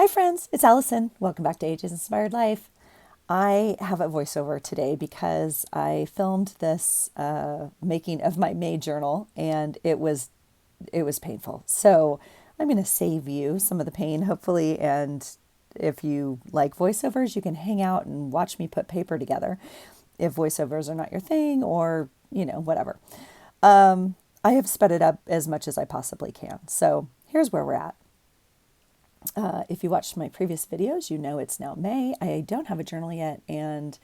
Hi friends, it's Allison. Welcome back to Ages Inspired Life. I have a voiceover today because I filmed this making of my May journal and it was painful. So I'm going to save you some of the pain, hopefully. And if you like voiceovers, you can hang out and watch me put paper together. If voiceovers are not your thing, or whatever. I have sped it up as much as I possibly can. So here's where we're at. If you watched my previous videos, you know it's now May. I don't have a journal yet, and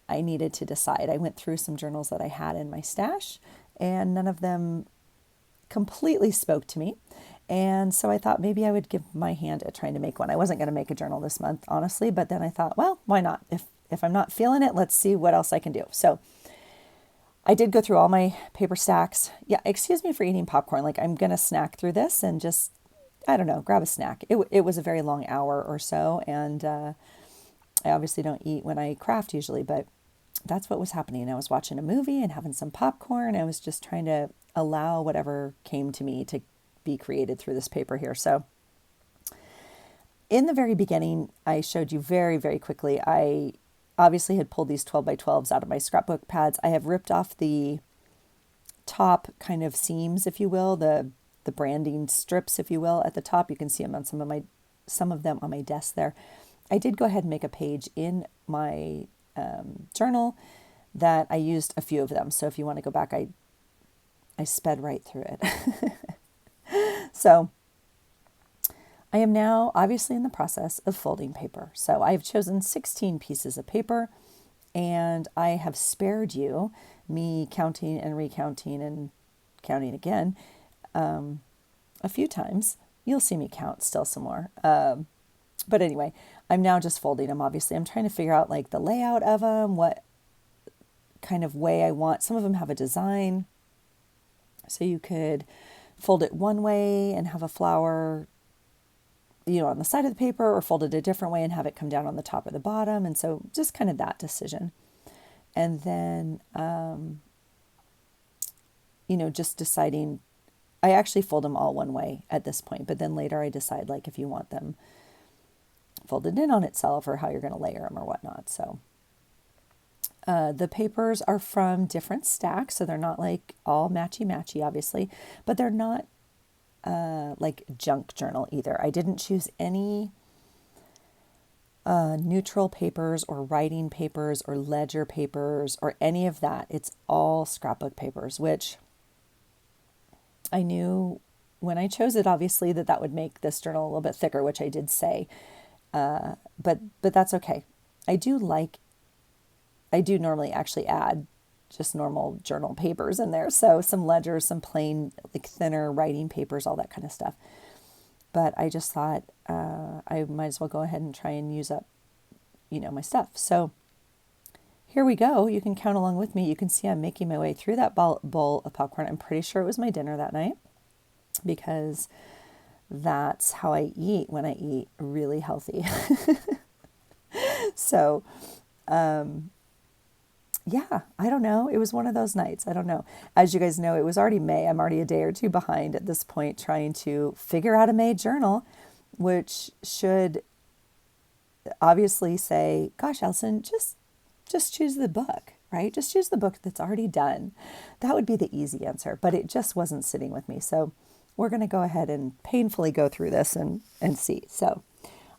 I needed to decide. I went through some journals that I had in my stash, and none of them completely spoke to me. And so I thought maybe I would give my hand at trying to make one. I wasn't going to make a journal this month, honestly, but then I thought, well, why not? If I'm not feeling it, let's see what else I can do. So I did go through all my paper stacks. Yeah, excuse me for eating popcorn. Like, I'm going to snack through this and just, I don't know, grab a snack. It was a very long hour or so, and I obviously don't eat when I craft usually, but that's what was happening. I was watching a movie and having some popcorn. I was just trying to allow whatever came to me to be created through this paper here. So in the very beginning, I showed you very, very quickly, I obviously had pulled these 12 by 12s out of my scrapbook pads. I have ripped off the top kind of seams, if you will, the branding strips, if you will, at the top. You can see them on some of them on my desk there. I did go ahead and make a page in my journal that I used a few of them. So if you want to go back, I sped right through it. So I am now obviously in the process of folding paper. So I've chosen 16 pieces of paper, and I have spared you me counting and recounting and counting again a few times. You'll see me count still some more. But anyway, I'm now just folding them. Obviously, I'm trying to figure out like the layout of them, what kind of way I want. Some of them have a design, so you could fold it one way and have a flower, on the side of the paper, or fold it a different way and have it come down on the top or the bottom. And so just kind of that decision. And then, just deciding, I actually fold them all one way at this point, but then later I decide like if you want them folded in on itself or how you're going to layer them or whatnot. So the papers are from different stacks, so they're not like all matchy-matchy, obviously, but they're not like junk journal either. I didn't choose any neutral papers or writing papers or ledger papers or any of that. It's all scrapbook papers, which I knew when I chose it, obviously, that would make this journal a little bit thicker, which I did say. But that's okay. I do normally actually add just normal journal papers in there. So some ledgers, some plain, like thinner writing papers, all that kind of stuff. But I just thought I might as well go ahead and try and use up, my stuff. So here we go. You can count along with me. You can see I'm making my way through that bowl of popcorn. I'm pretty sure it was my dinner that night, because that's how I eat when I eat really healthy. So, yeah, I don't know. It was one of those nights. I don't know. As you guys know, it was already May. I'm already a day or two behind at this point trying to figure out a May journal, which should obviously say, gosh, Elson, just choose the book, right? Just choose the book that's already done. That would be the easy answer, but it just wasn't sitting with me. So we're going to go ahead and painfully go through this and see. So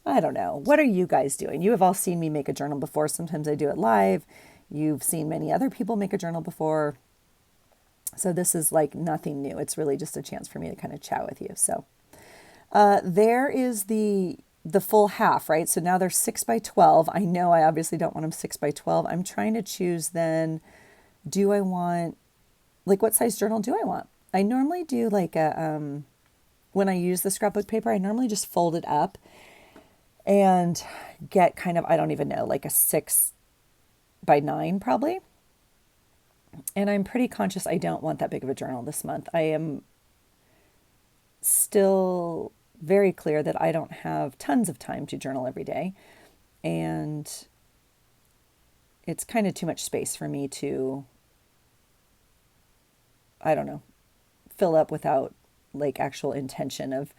I don't know. What are you guys doing? You have all seen me make a journal before. Sometimes I do it live. You've seen many other people make a journal before. So this is like nothing new. It's really just a chance for me to kind of chat with you. So there is the full half, right? So now they're 6 by 12. I know I obviously don't want them 6 by 12. I'm trying to choose then, do I want, like, what size journal do I want? I normally do like when I use the scrapbook paper, I normally just fold it up and get kind of, I don't even know, like a 6 by 9 probably. And I'm pretty conscious I don't want that big of a journal this month. I am still very clear that I don't have tons of time to journal every day. And it's kind of too much space for me to, I don't know, fill up without like actual intention of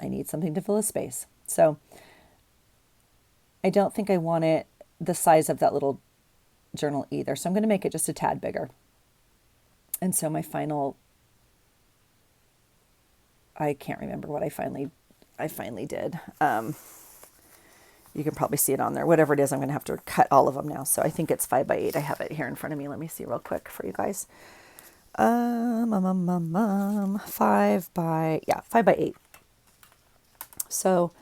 I need something to fill a space. So I don't think I want it the size of that little journal either. So I'm going to make it just a tad bigger. And so my final, I can't remember what I finally did. You can probably see it on there. Whatever it is, I'm going to have to cut all of them now. So I think it's 5x8. I have it here in front of me. Let me see real quick for you guys. 5x8. So,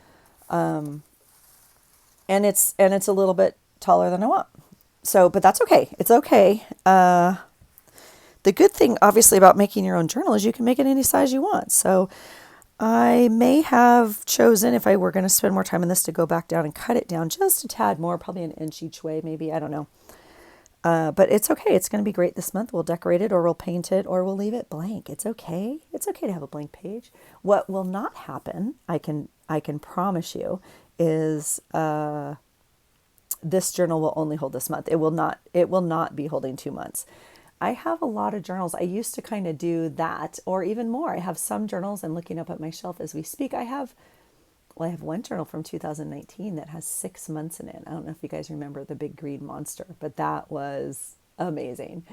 and it's a little bit taller than I want. So, but that's okay. It's okay. The good thing, obviously, about making your own journal is you can make it any size you want. So I may have chosen, if I were going to spend more time on this, to go back down and cut it down just a tad more, probably an inch each way, maybe. I don't know. But it's okay. It's going to be great this month. We'll decorate it, or we'll paint it, or we'll leave it blank. It's okay. It's okay to have a blank page. What will not happen, I can promise you, is this journal will only hold this month. It will not be holding 2 months. I have a lot of journals. I used to kind of do that, or even more. I have some journals. I'm looking up at my shelf as we speak. I have one journal from 2019 that has 6 months in it. I don't know if you guys remember the big green monster, but that was amazing.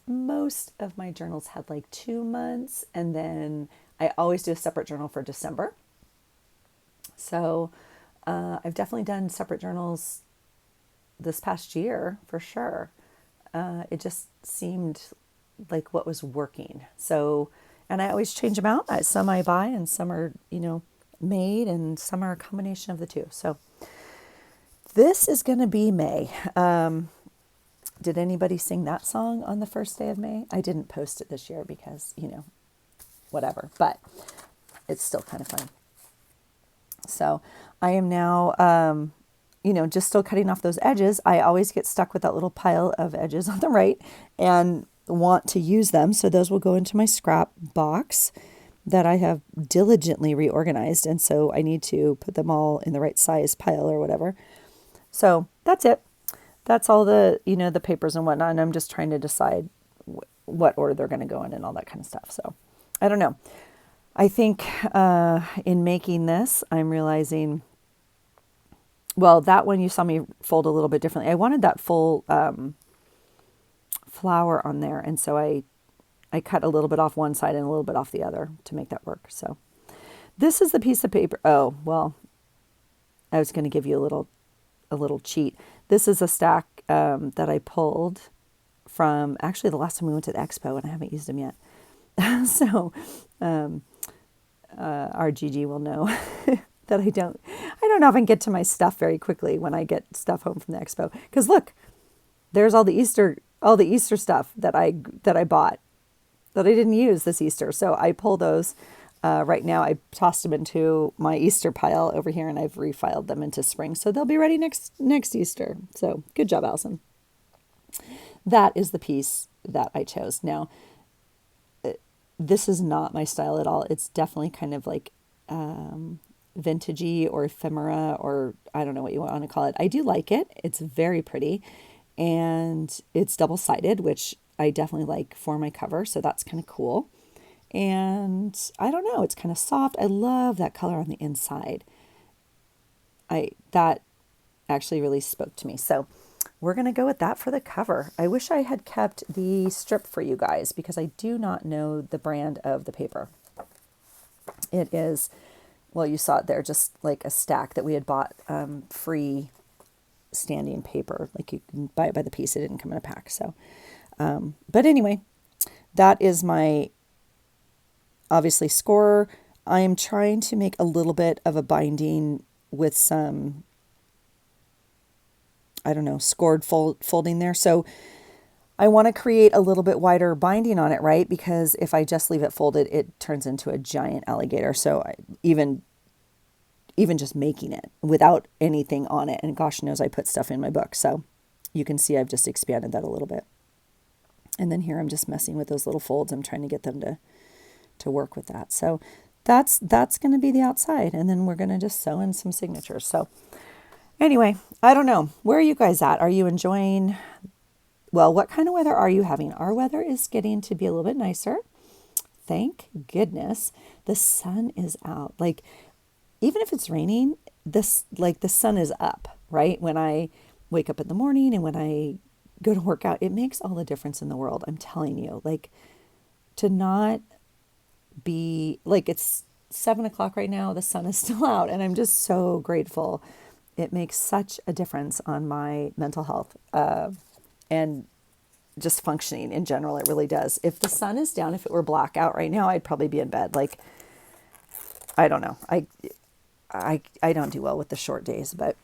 Most of my journals had like 2 months, and then I always do a separate journal for December. So I've definitely done separate journals this past year for sure. It just seemed like what was working. So, and I always change them out. Some I buy, and some are, made, and some are a combination of the two. So this is going to be May. Did anybody sing that song on the first day of May? I didn't post it this year because, whatever, but it's still kind of fun. So I am now, just still cutting off those edges. I always get stuck with that little pile of edges on the right and want to use them. So those will go into my scrap box that I have diligently reorganized. And so I need to put them all in the right size pile or whatever. So that's it. That's all the, the papers and whatnot. And I'm just trying to decide what order they're going to go in and all that kind of stuff. So I don't know. I think in making this, I'm realizing, well, that one you saw me fold a little bit differently. I wanted that full flower on there. And so I cut a little bit off one side and a little bit off the other to make that work. So this is the piece of paper. Oh, well, I was going to give you a little cheat. This is a stack that I pulled from actually the last time we went to the expo, and I haven't used them yet. So our Gigi will know that I don't often get to my stuff very quickly when I get stuff home from the expo. Because look, there's all the Easter stuff that I bought that I didn't use this Easter. So I pull those right now. I tossed them into my Easter pile over here, and I've refiled them into spring. So they'll be ready next Easter. So good job, Allison. That is the piece that I chose. Now, this is not my style at all. It's definitely kind of like vintagey or ephemera, or I don't know what you want to call it. I do like it. It's very pretty, and it's double-sided, which I definitely like for my cover. So that's kind of cool. And I don't know, it's kind of soft. I love that color on the inside. That actually really spoke to me. So we're going to go with that for the cover. I wish I had kept the strip for you guys because I do not know the brand of the paper. It is, well, you saw it there, just like a stack that we had bought free standing paper. Like you can buy it by the piece. It didn't come in a pack. So, but anyway, that is my obviously scorer. I am trying to make a little bit of a binding with some, I don't know, scored folding there. So I want to create a little bit wider binding on it, right? Because if I just leave it folded, it turns into a giant alligator. So even just making it without anything on it, and gosh knows I put stuff in my book. So you can see I've just expanded that a little bit. And then here I'm just messing with those little folds. I'm trying to get them to work with that. So that's going to be the outside. And then we're going to just sew in some signatures. So anyway, I don't know. Where are you guys at? Are you enjoying, well, what kind of weather are you having? Our weather is getting to be a little bit nicer. Thank goodness the sun is out. Like, even if it's raining, this, like the sun is up, right? When I wake up in the morning and when I go to work out, it makes all the difference in the world. I'm telling you, like to not be like it's 7 o'clock right now, the sun is still out, and I'm just so grateful. It makes such a difference on my mental health and just functioning in general. It really does. If the sun is down, if it were blackout right now, I'd probably be in bed. Like, I don't know. I don't do well with the short days, but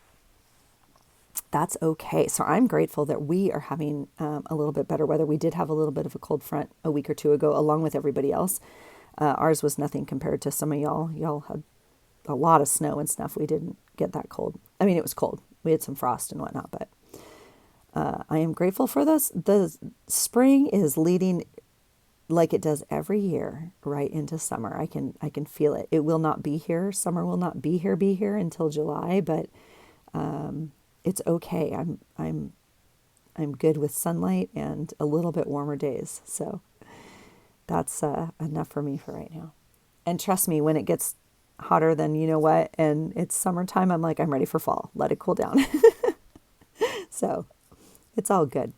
that's okay. So I'm grateful that we are having a little bit better weather. We did have a little bit of a cold front a week or two ago, along with everybody else. Ours was nothing compared to some of y'all. Y'all had a lot of snow and stuff. We didn't get that cold. I mean, it was cold. We had some frost and whatnot, but I am grateful for this. The spring is leading like it does every year right into summer. I can feel it. It will not be here. Summer will not be here until July, but it's okay. I'm good with sunlight and a little bit warmer days. So that's enough for me for right now. And trust me, when it gets hotter than you know what, and it's summertime, I'm like, I'm ready for fall. Let it cool down. So it's all good.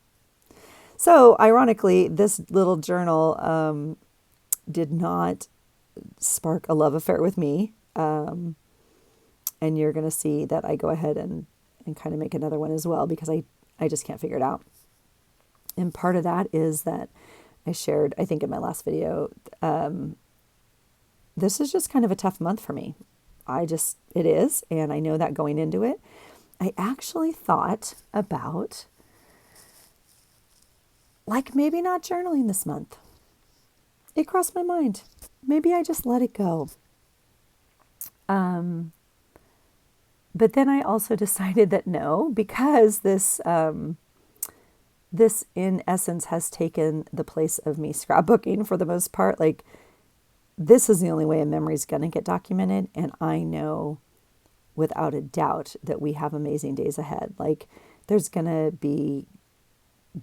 So ironically, this little journal did not spark a love affair with me. And you're going to see that I go ahead and kind of make another one as well because I just can't figure it out. And part of that is that I shared, I think in my last video, this is just kind of a tough month for me. It is. And I know that going into it, I actually thought about like maybe not journaling this month. It crossed my mind. Maybe I just let it go. But then I also decided that no, because this in essence has taken the place of me scrapbooking for the most part. Like this is the only way a memory is going to get documented. And I know without a doubt that we have amazing days ahead. Like there's going to be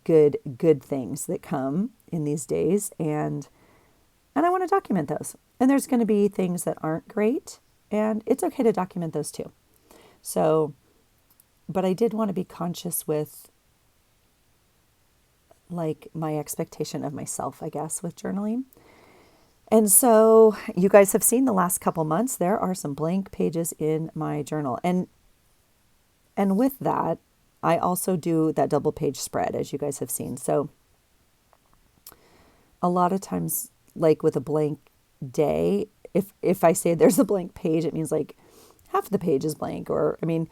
good things that come in these days. And I want to document those. And there's going to be things that aren't great. And it's okay to document those too. So, but I did want to be conscious with like my expectation of myself, I guess, with journaling. And so you guys have seen the last couple months, there are some blank pages in my journal. And with that, I also do that double page spread, as you guys have seen. So a lot of times, like with a blank day, if I say there's a blank page, it means like half the page is blank, or I mean,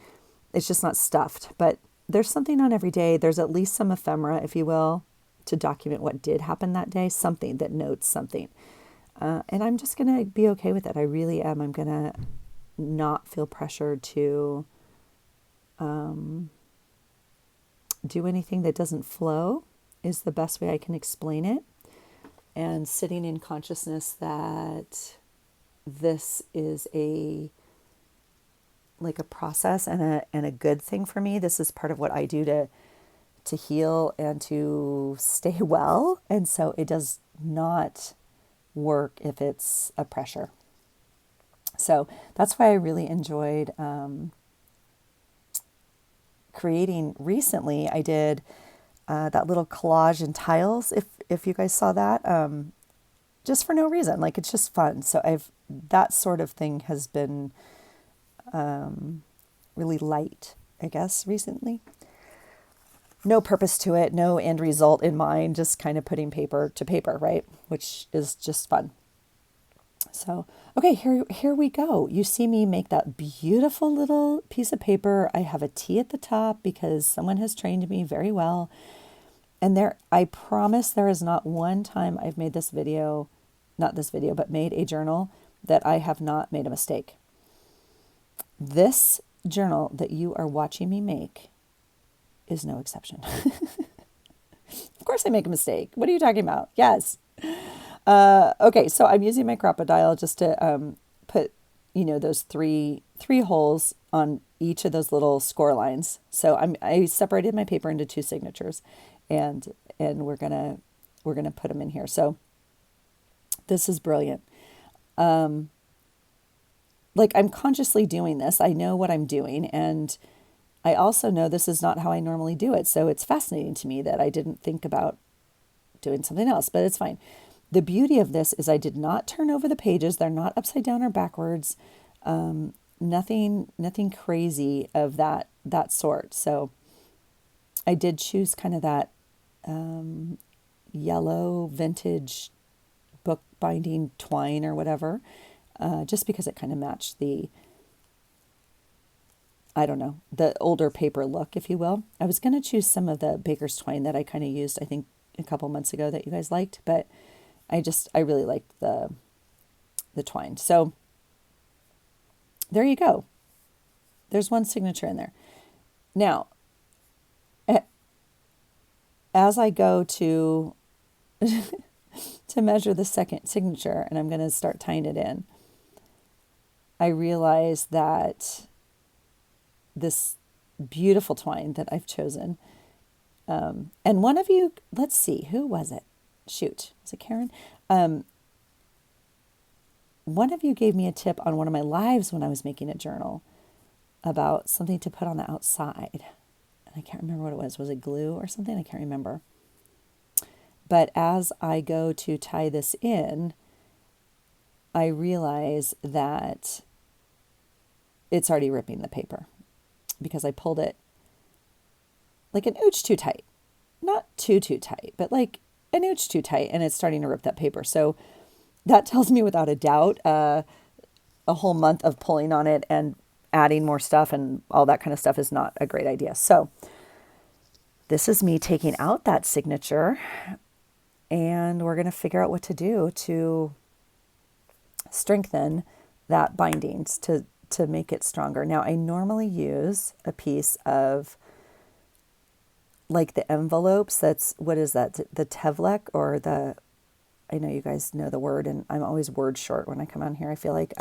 it's just not stuffed. But there's something on every day. There's at least some ephemera, if you will, to document what did happen that day, something that notes something. And I'm just going to be okay with it. I really am. I'm going to not feel pressured to do anything that doesn't flow is the best way I can explain it. And sitting in consciousness that this is like a process and a good thing for me. This is part of what I do to heal and to stay well. And so it does not work if it's a pressure. So that's why I really enjoyed creating recently. I did that little collage in tiles, if you guys saw that, just for no reason. Like it's just fun. So that sort of thing has been really light, I guess, recently. No purpose to it, no end result in mind, just kind of putting paper to paper, right? Which is just fun. So, okay, here we go. You see me make that beautiful little piece of paper. I have a T at the top because someone has trained me very well. And I promise there is not one time I've made this video, not this video, but made a journal that I have not made a mistake. This journal that you are watching me make is no exception. Of course I make a mistake. What are you talking about? Yes. Okay, so I'm using my Crocodile just to put, those three holes on each of those little score lines. So I separated my paper into two signatures, and we're gonna put them in here. So this is brilliant. like I'm consciously doing this. I know what I'm doing, and I also know this is not how I normally do it. So it's fascinating to me that I didn't think about doing something else, but it's fine. The beauty of this is I did not turn over the pages. They're not upside down or backwards. Nothing crazy of that sort. So I did choose kind of that yellow vintage book binding twine or whatever, just because it kind of matched the, I don't know, the older paper look, if you will. I was going to choose some of the baker's twine that I kind of used, I think, a couple months ago that you guys liked, but I really liked the twine. So there you go. There's one signature in there. Now, as I go to to measure the second signature, and I'm going to start tying it in, I realize that this beautiful twine that I've chosen, and one of you, let's see, who was it? Shoot, was it Karen? One of you gave me a tip on one of my lives when I was making a journal about something to put on the outside. And I can't remember what it was. Was it glue or something? I can't remember. But as I go to tie this in, I realize that it's already ripping the paper because I pulled it like an ooch too tight. Not too tight, but like an ooch too tight, and it's starting to rip that paper. So that tells me without a doubt a whole month of pulling on it and adding more stuff and all that kind of stuff is not a great idea. So this is me taking out that signature, and we're going to figure out what to do to strengthen that bindings to make it stronger. Now, I normally use a piece of like the envelopes. That's, what is that? The Tevlek or the, I know you guys know the word, and I'm always word short when I come on here. I feel like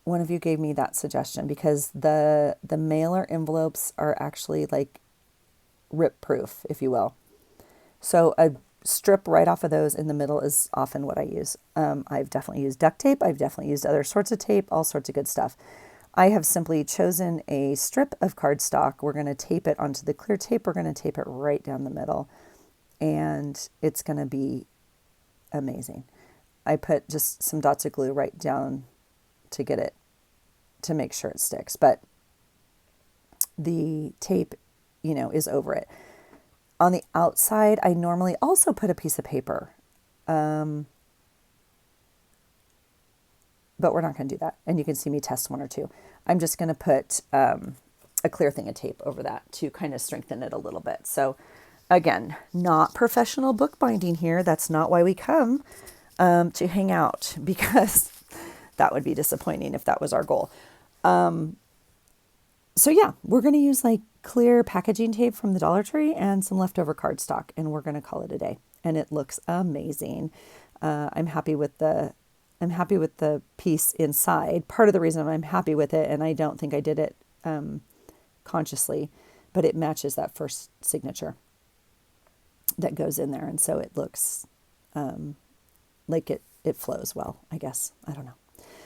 one of you gave me that suggestion because the mailer envelopes are actually like rip proof, if you will. So a strip right off of those in the middle is often what I use. I've definitely used duct tape. I've definitely used other sorts of tape, all sorts of good stuff. I have simply chosen a strip of cardstock. We're going to tape it onto the clear tape. We're going to tape it right down the middle, and it's going to be amazing. I put just some dots of glue right down to get it, to make sure it sticks. But the tape, is over it. On the outside, I normally also put a piece of paper. But we're not going to do that. And you can see me test one or two. I'm just going to put a clear thing of tape over that to kind of strengthen it a little bit. So again, not professional bookbinding here. That's not why we come to hang out, because that would be disappointing if that was our goal. So yeah, we're going to use like clear packaging tape from the Dollar Tree and some leftover cardstock, and we're going to call it a day. And it looks amazing. I'm happy with the piece inside. Part of the reason I'm happy with it, and I don't think I did it consciously, but it matches that first signature that goes in there, and so it looks like it flows well, I guess. I don't know.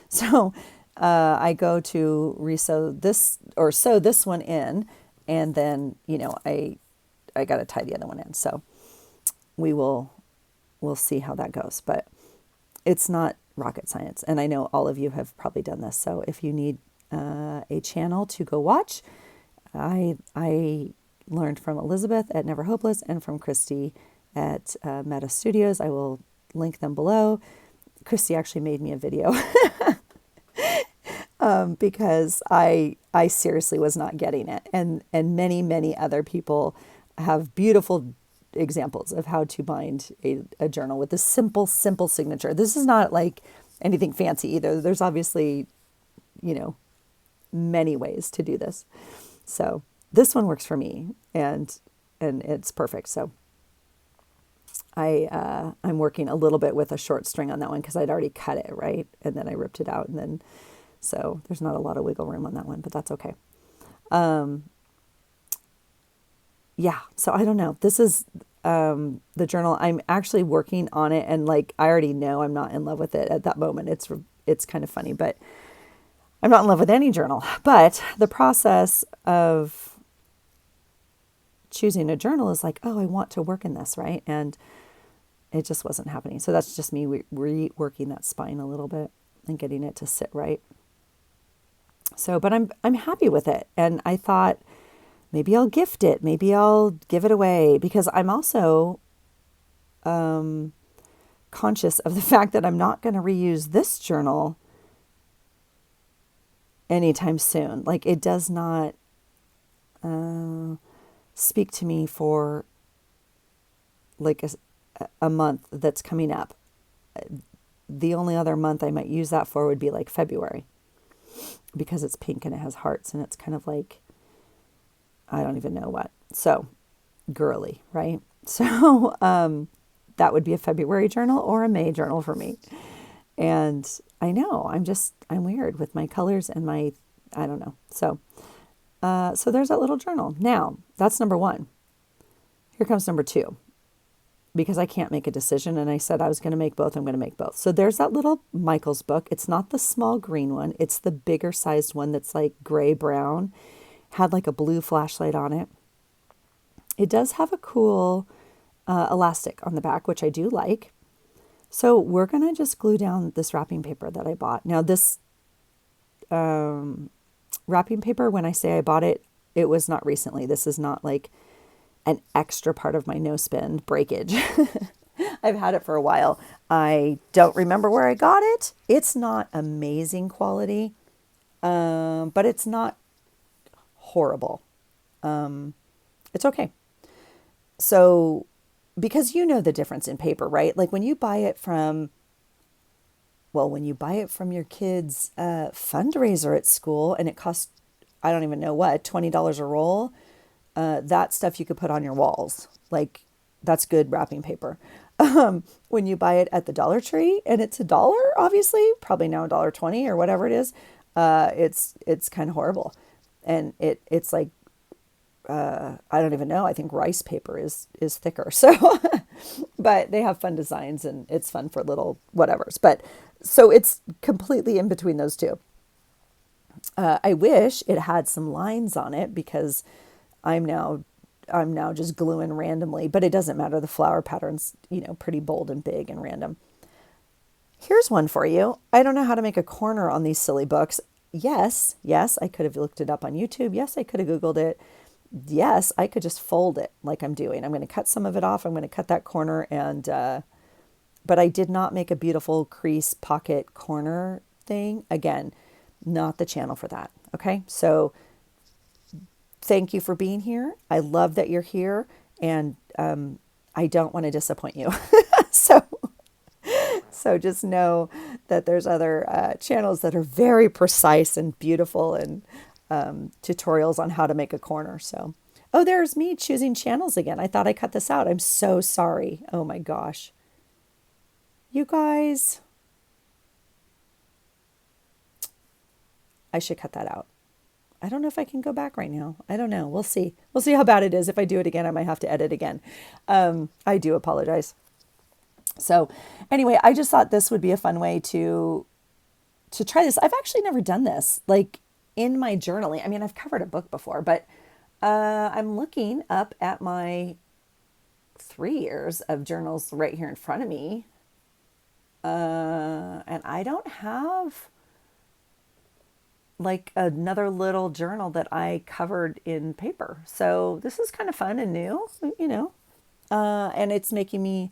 So I go to sew this one in, and then I got to tie the other one in. So we'll see how that goes, but it's not rocket science. And I know all of you have probably done this. So if you need a channel to go watch, I learned from Elizabeth at Never Hopeless and from Christy at Meta Studios. I will link them below. Christy actually made me a video because I seriously was not getting it. And many other people have beautiful examples of how to bind a journal with a simple signature. This is not like anything fancy either. There's obviously, many ways to do this. So this one works for me, and it's perfect. So I'm working a little bit with a short string on that one because I'd already cut it, right? And then I ripped it out, and then so there's not a lot of wiggle room on that one, but that's okay. Yeah, so I don't know. the journal. I'm actually working on it, and like I already know I'm not in love with it at that moment. It's kind of funny, but I'm not in love with any journal. But the process of choosing a journal is like, oh, I want to work in this, right? And it just wasn't happening. So that's just me reworking that spine a little bit and getting it to sit right. So, but I'm happy with it, and I thought maybe I'll gift it, maybe I'll give it away, because I'm also conscious of the fact that I'm not going to reuse this journal anytime soon. Like it does not speak to me for like a month that's coming up. The only other month I might use that for would be like February, because it's pink and it has hearts and it's kind of like, I don't even know what. So girly, right? So that would be a February journal or a May journal for me. And I know I'm weird with my colors and I don't know. So there's that little journal. Now that's number one. Here comes number two, because I can't make a decision. And I said I was going to make both. I'm going to make both. So there's that little Michael's book. It's not the small green one. It's the bigger sized one that's like gray brown, had like a blue flashlight on it. It does have a cool elastic on the back, which I do like. So we're going to just glue down this wrapping paper that I bought. Now this wrapping paper, when I say I bought it, it was not recently. This is not like an extra part of my no spend breakage. I've had it for a while. I don't remember where I got it. It's not amazing quality, but it's not horrible. It's okay. So, because you know the difference in paper, right? Like when you buy it from your kid's fundraiser at school, and it costs, I don't even know what, $20 a roll, that stuff you could put on your walls. Like that's good wrapping paper. When you buy it at the Dollar Tree and it's $1, obviously, probably now $1.20 or whatever it is, it's kind of horrible. And it's like, I don't even know. I think rice paper is thicker. So, but they have fun designs and it's fun for little whatevers. But so it's completely in between those two. I wish it had some lines on it, because I'm now just gluing randomly, but it doesn't matter. The flower pattern's, pretty bold and big and random. Here's one for you. I don't know how to make a corner on these silly books. Yes, I could have looked it up on YouTube. Yes, I could have Googled it. Yes, I could just fold it like I'm doing. I'm going to cut some of it off. I'm going to cut that corner, but I did not make a beautiful crease pocket corner thing. Again, not the channel for that. Okay. So thank you for being here. I love that you're here, and I don't want to disappoint you. So just know that there's other channels that are very precise and beautiful, and tutorials on how to make a corner. So, oh, there's me choosing channels again. I thought I cut this out. I'm so sorry. Oh my gosh. You guys, I should cut that out. I don't know if I can go back right now. I don't know. We'll see. We'll see how bad it is. If I do it again, I might have to edit again. I do apologize. So anyway, I just thought this would be a fun way to try this. I've actually never done this, like in my journaling. I mean, I've covered a book before, but I'm looking up at my 3 years of journals right here in front of me. And I don't have like another little journal that I covered in paper. So this is kind of fun and new, and it's making me,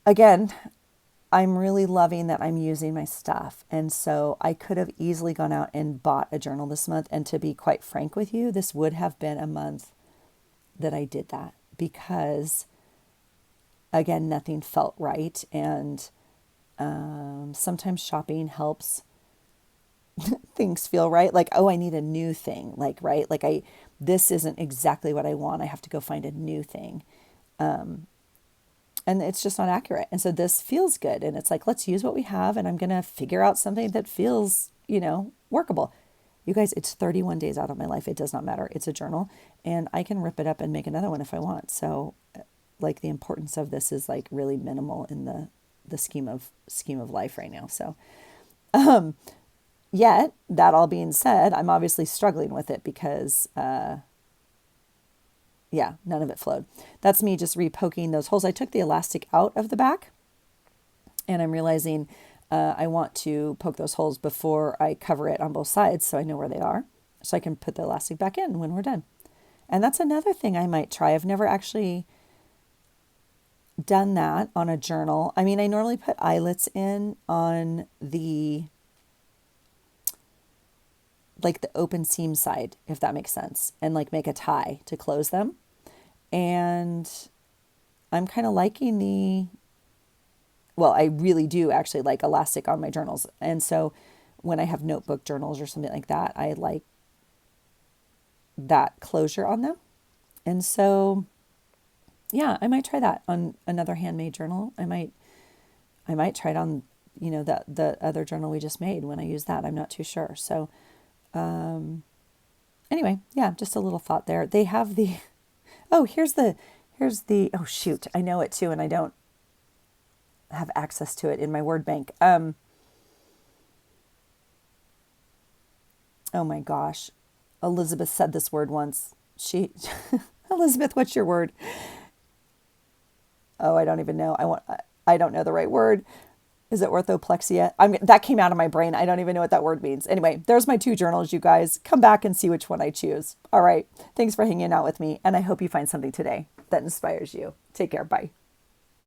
again, I'm really loving that I'm using my stuff. And so I could have easily gone out and bought a journal this month. And to be quite frank with you, this would have been a month that I did that, because again, nothing felt right. And sometimes shopping helps things feel right. Like, oh, I need a new thing. Like, right. Like this isn't exactly what I want. I have to go find a new thing. And it's just not accurate. And so this feels good. And it's like, let's use what we have. And I'm going to figure out something that feels, workable. You guys, it's 31 days out of my life. It does not matter. It's a journal, and I can rip it up and make another one if I want. So like the importance of this is like really minimal in the scheme of life right now. So yet that all being said, I'm obviously struggling with it because yeah, none of it flowed. That's me just repoking those holes. I took the elastic out of the back, and I'm realizing I want to poke those holes before I cover it on both sides so I know where they are, so I can put the elastic back in when we're done. And that's another thing I might try. I've never actually done that on a journal. I mean, I normally put eyelets in on the like the open seam side, if that makes sense, and like make a tie to close them. And I'm kind of liking well, I really do actually like elastic on my journals. And so when I have notebook journals or something like that, I like that closure on them. And so, yeah, I might try that on another handmade journal. I might try it on, the other journal we just made when I use that. I'm not too sure. So, anyway, yeah, just a little thought there. They have oh, oh shoot, I know it too, and I don't have access to it in my word bank. Oh my gosh. Elizabeth said this word once. Elizabeth, what's your word? Oh, I don't even know. I don't know the right word. Is it orthoplexia? That came out of my brain. I don't even know what that word means. Anyway, there's my 2 journals, you guys. Come back and see which one I choose. All right. Thanks for hanging out with me. And I hope you find something today that inspires you. Take care. Bye.